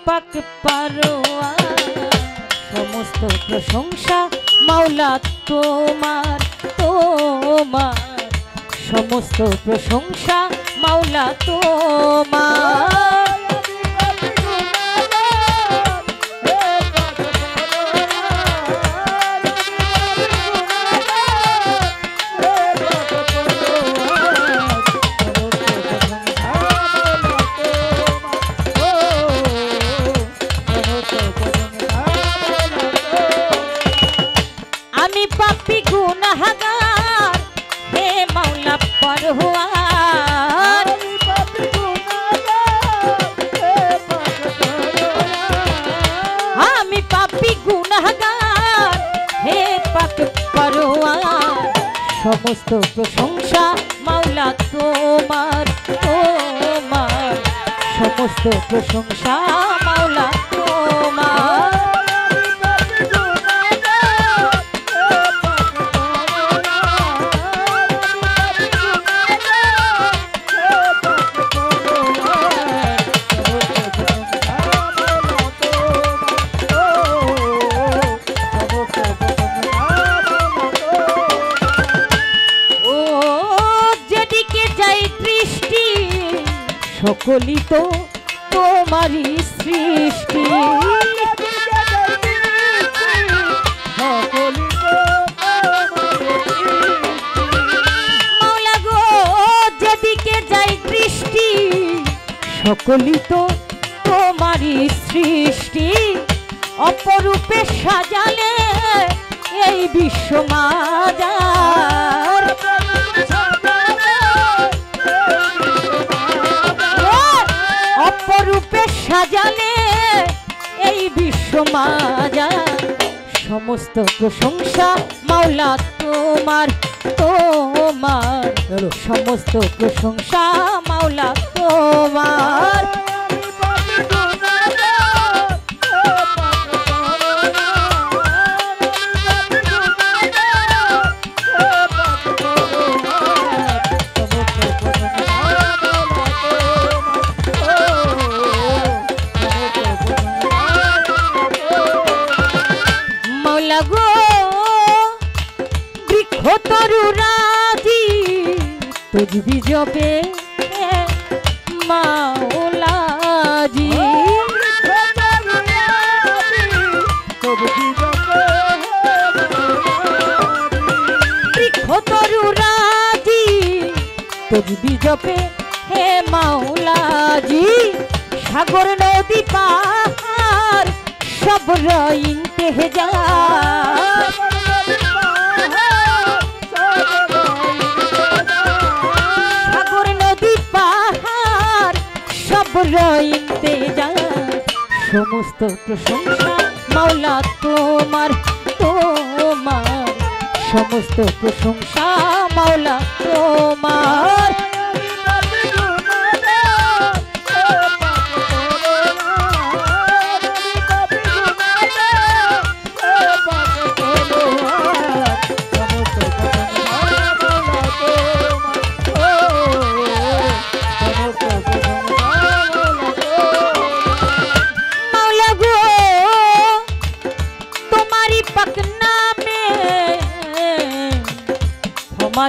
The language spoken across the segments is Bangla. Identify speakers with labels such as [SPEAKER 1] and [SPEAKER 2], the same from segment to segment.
[SPEAKER 1] পাক পারোয়ার সমস্ত প্রশংসা মাওলা তোমার তোমার সমস্ত প্রশংসা মাওলা তোমার পাপী গুনাহগার হে মাওলা পরওয়ার আমি পাপী গুনাহগার হে পাক পরওয়ার সমস্ত প্রশংসা মাওলা তোমার তোমার সমস্ত প্রশংসা মাওলা তোমার সকলই তো তোমারই সৃষ্টি মাওলা গো যেদিকে যাই দৃষ্টি সকলই তো তোমারই সৃষ্টি অপরূপে সাজালে এই বিশ্ব মাজার অপরূপে সাজালে এই বিশ্ব মাজার সমস্ত প্রশংসা মাওলা তোমার তোমার সমস্ত প্রশংসা মাওলা তোমার তরুরাজি তুঝবি জবে মাওলাজি তরুরাজি তুঝবি জবে হে মাওলাজি সাগর নদী পাহাড় সব ইন্তেজার সমস্ত প্রশংসা মাওলা তোমার তোমার সমস্ত প্রশংসা মাওলা তোমার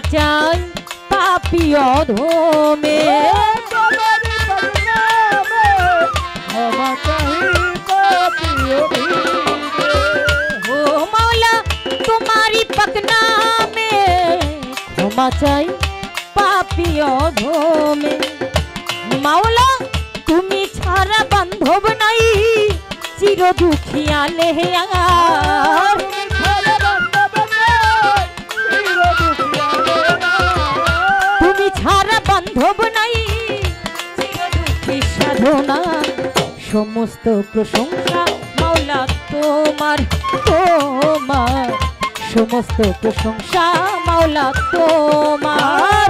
[SPEAKER 1] চাই পাপী অধমে ও মাওলা তোমারি পাক নামে ক্ষমা চাই পাপী অধমে মাওলা তুমি ছাড়া বান্ধব নাই চির দুঃখিয়া লেহার ছাড়া বান্ধব নাই চিরদুঃখী সাধনা সমস্ত প্রশংসা মাওলা তোমার তোমার সমস্ত প্রশংসা মাওলা তোমার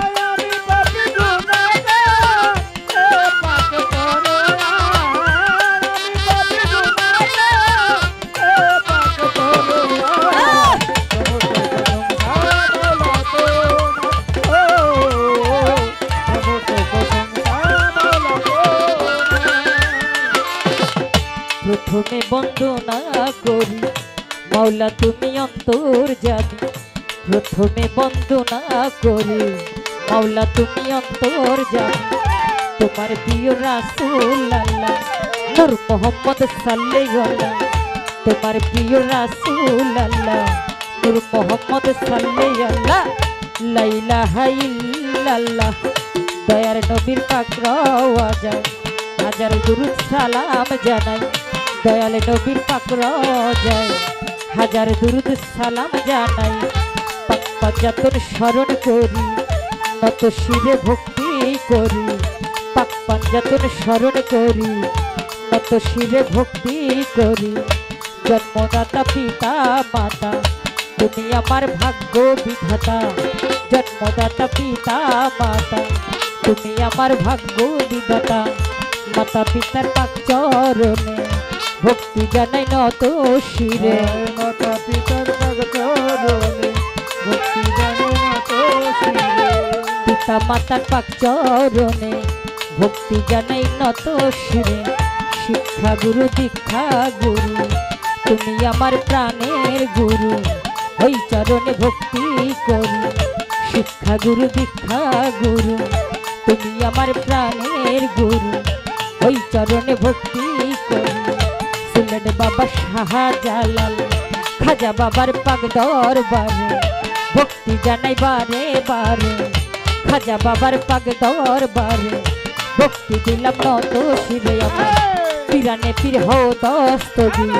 [SPEAKER 1] প্রথমে বন্দনা করি মাওলা তুমি অন্তর্যামী প্রথমে বন্দনা করি মাওলা তুমি অন্তর্যামী তোমার প্রিয় রাসূল আল্লাহ নূর মোহাম্মদ সাল্লাল্লাহু তোমার প্রিয় রাসূল আল্লাহ নূর মোহাম্মদ সাল্লাল্লাহু লা ইলাহা ইল্লাল্লাহ দয়ার নবীর পাক রওয়াজায় হাজার দুরূদ সালাম জানাই দয়াল নবীর পাক রওয়াজায় হাজার দুরূদ সালাম জানাই পাক পাঞ্জাতন স্মরণ করি নত শিরে ভক্তি করি পাক পাঞ্জাতন স্মরণ করি নত শিরে ভক্তি করি জন্মদাতা পিতা মাতা তুমি আমার ভাগ্য বিধাতা জন্মদাতা পিতা মাতা তুমি আমার ভাগ্য বিধাতা মাতা পিতার পাক চরণে ভক্তি জানাই নত শিরে
[SPEAKER 2] মাতা পিতার পাক চরণে ভক্তি জানাই নত শিরে
[SPEAKER 1] পিতা মাতার পাক চরণে ভক্তি জানাই নত শিরে শিক্ষা গুরু দীক্ষা গুরু তুমি আমার প্রাণের গুরু ওই চরণে ভক্তি করি শিক্ষা গুরু দীক্ষা গুরু তুমি আমার প্রাণের গুরু ওই চরণে ভক্তি করি সিলেট বাবা শাহজালাল খাজা বাবার পাক দরবারে ভক্তি জানাই বারে বারে খাজা বাবার পাক দরবারে ভক্তি দিলাম নত শিরে আমার পিরানে পীর হো দস্তগীর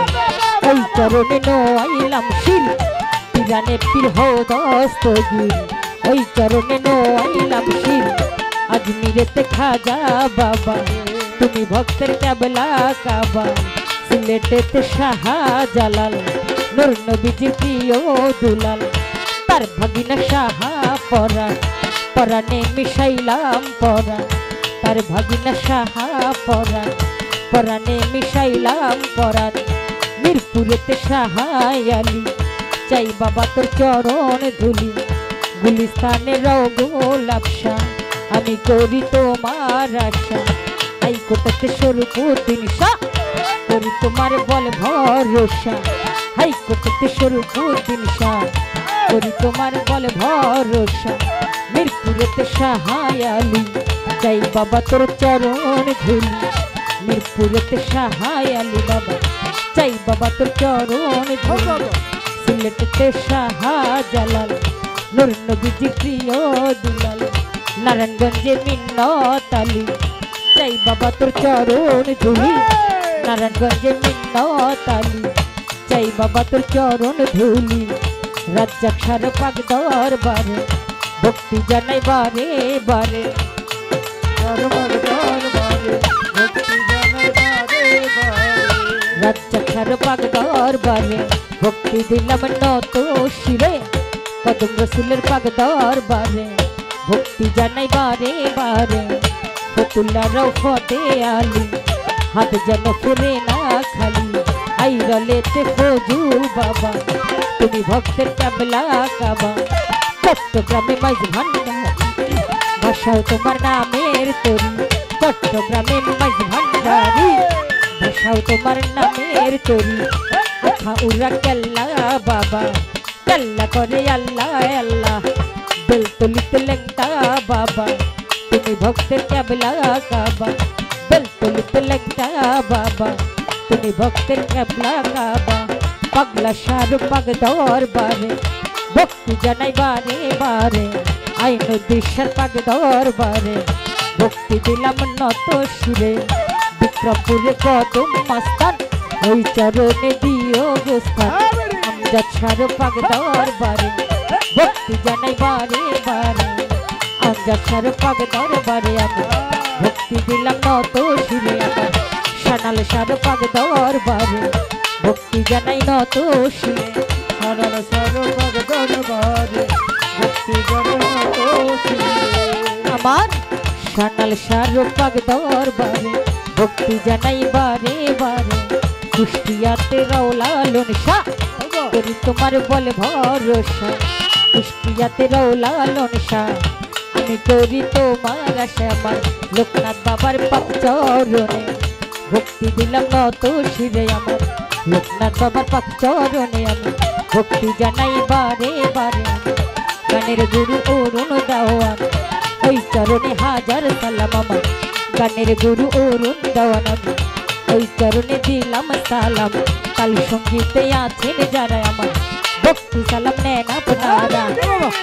[SPEAKER 1] ওই চরণে নোয়াইলাম শির পিরানে পীর হো দস্তগীর ওই চরণে নোয়াইলাম শির আজমিরেতে খাজা বাবা তুমি ভক্তের কেবলা কাবা সিলেটেতে শাহজালাল নূর নবীজির প্রিয় দুলাল তার ভাগিনা শাহা পরাণ পরাণে মিশাইলাম পরাণ তার ভাগিনা শাহা পরাণ পরাণে মিশাইলাম পরাণ মিরপুরেতে শাহায়ালি চাই বাবা তোর চরণ ধুলি গুলিস্তানে রগোলাপসা আমি করি তোমার আশা আই কোটাতে স্বরূপুদ্দিন শাহ করি তোমার বল ভরসা হাই কোটাতে স্বরূপুদ্দিন শাহ করি তোমার বল ভরসা মিরপুরেতে শাহায়ালি চাই বাবা তোর চরণ ধুলি মিরপুরেতে শাহায়ালি বাবা চাই বাবা তোর চরণ ধুলি সিলেটেতে শাহজালাল নূর নবীজি প্রিয় দুলাল নারায়ণগঞ্জে মিন্নত আলী চাই বাবা তোর চরণ ধুলি নারায়ণগঞ্জে মিন্নত আলী চাই বাবা তোর চরণ ধুলি রাজ্জাক সার পাক দরবারে ভক্তি জানাই বারে বারে রাজ্জাক সার পাক দরবারে ভক্তি দিলাম নত শিরে কদম রসুলের পাক দরবারে ভক্তি জানাই বারে বারে ফতুল্লা রফতে আলী হাত যেন ফিরে না খালি আইরলেতে ফজুল বাবা তুমি ভক্তের কেবলা কাবা চট্টগ্রামে মাইজ ভান্ডার ভাষাও তোমার নামের তরি চট্টগ্রামে মাইজ ভান্ডারি ভাষাও তোমার নামের তরি আখা উড়া কেল্লা বাবা কেল্লা করে আল্লাহ আল্লাহ বেলতলিতে লেংটা বাবা তুমি ভক্তের কেবলা কাবা বেলতলিতে লেংটা বাবা তুমি ভক্তের কেবলা কাবা পাগলা শাহ পাক দরবারে ভক্তি জানাই বারে বারে আইন দিশার পাক দরবারে ভক্তি দিলাম নত শিরে বিক্রমপুরে কদম মাস্তান ওই চরণে দিও গোস্তান আমজাদ শাহ পাক দরবারে ভক্তি জানাই বারে বারে আমজাদ শাহ পাক দরবারে আমি ভক্তি দিলাম নত শিরে আমার সানাল শাহ পাক দরবারে ভক্তি জানাই নত শিরে
[SPEAKER 2] সানাল শাহ পাক দরবারে ভক্তি জানাই নত শিরে
[SPEAKER 1] আমার সানাল শাহ পাক দরবারে ভক্তি জানাই বারে বারে কুষ্টিয়াতে রওলালন শাহ করি তোমার বল ভরসা কুষ্টিয়াতে রওলালন শাহ আমি করি তোমার আশা আমার লোকনাথ বাবার পাক চরণে ভক্তি দিলাম নত শিরে আমার লোকনাথ বাবার পাক চরণে আমি ভক্তি জানাই বারে বারে গানের গুরু অরুণ দেওয়ান ওই চরণে হাজার সালাম আমার গানের গুরু অরুণ দেওয়ান আমি ওই চরণে দিলাম সালাম কাল সঙ্গীতে আছেন যারা আমার ভক্তি সালাম নেন আপনারা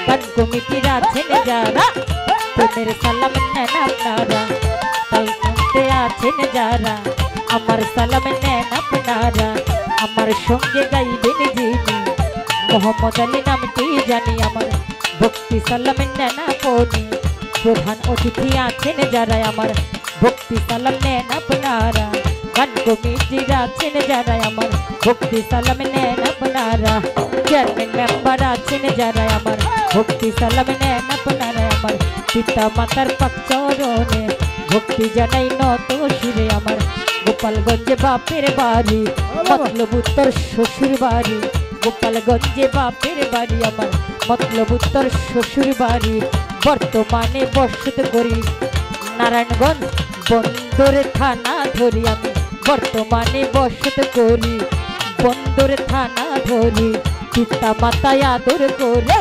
[SPEAKER 1] গান কমিটির আছেন যারা প্রেমের সালাম নেন আপনারা কাল সঙ্গীতে আছেন যারা আমার সালাম নেন আপনারা আমার সঙ্গে গাইবেন যিনি মোহাম্মদ আলী নামটি জানি আমার ভক্তি সালাম নেন আপনি প্রধান অতিথি আছেন যারা আমার ভক্তি সালাম নেন আপনারা গান কমিটির আছেন যারা আমার ভক্তি সালাম নেন আপনারা চেয়ারম্যান মেম্বার আছেন যারা আমার ভক্তি সালাম নেন আপনারা আমার পিতা মাতার পাক চরণে ভক্তি জানাই নত শিরে আমার গোপালগঞ্জে বাপের বাড়ি মতলব উত্তর শ্বশুর বাড়ি গোপালগঞ্জে বাপের বাড়ি আমার মতলব উত্তর শ্বশুর বাড়ি বর্তমানে বসত করি নারায়ণগঞ্জ বন্দর থানা ধরি আমি বর্তমানে বসত করি বন্দর থানা ধরি পিতা মাতা আদর করে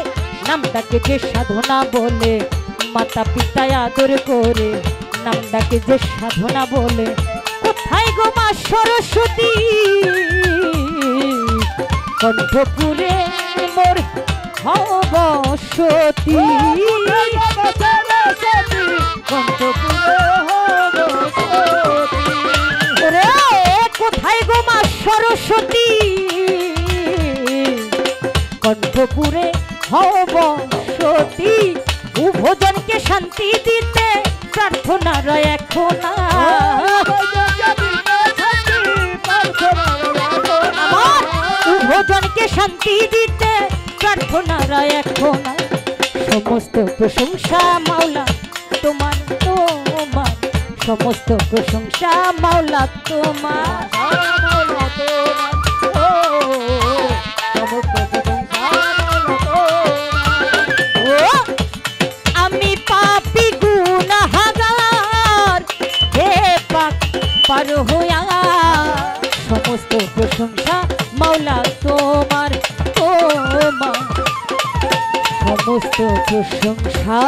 [SPEAKER 1] নামটাকে যে সাধনা বলে মাতা পিতা আদর করে নামটাকে যে সাধনা বলে কোথায় গো মা সরস্বতী কণ্ঠপুরে মোর হব সতী কোথায় গো মা সরস্বতী কণ্ঠপুরে হব সতী উভজনকে শান্তি দিতে প্রার্থনা রয় এখন উভজনকে শান্তি দিতে প্রার্থনা রয় এখন সমস্ত প্রশংসা মাওলা তোমার তোমার সমস্ত প্রশংসা মাওলা তোমার আমি পাপী গুনাহগার হে পাক পার হইয়া সমস্ত প্রশংসা মাওলা তোমার তোমার সমস্ত প্রশংসা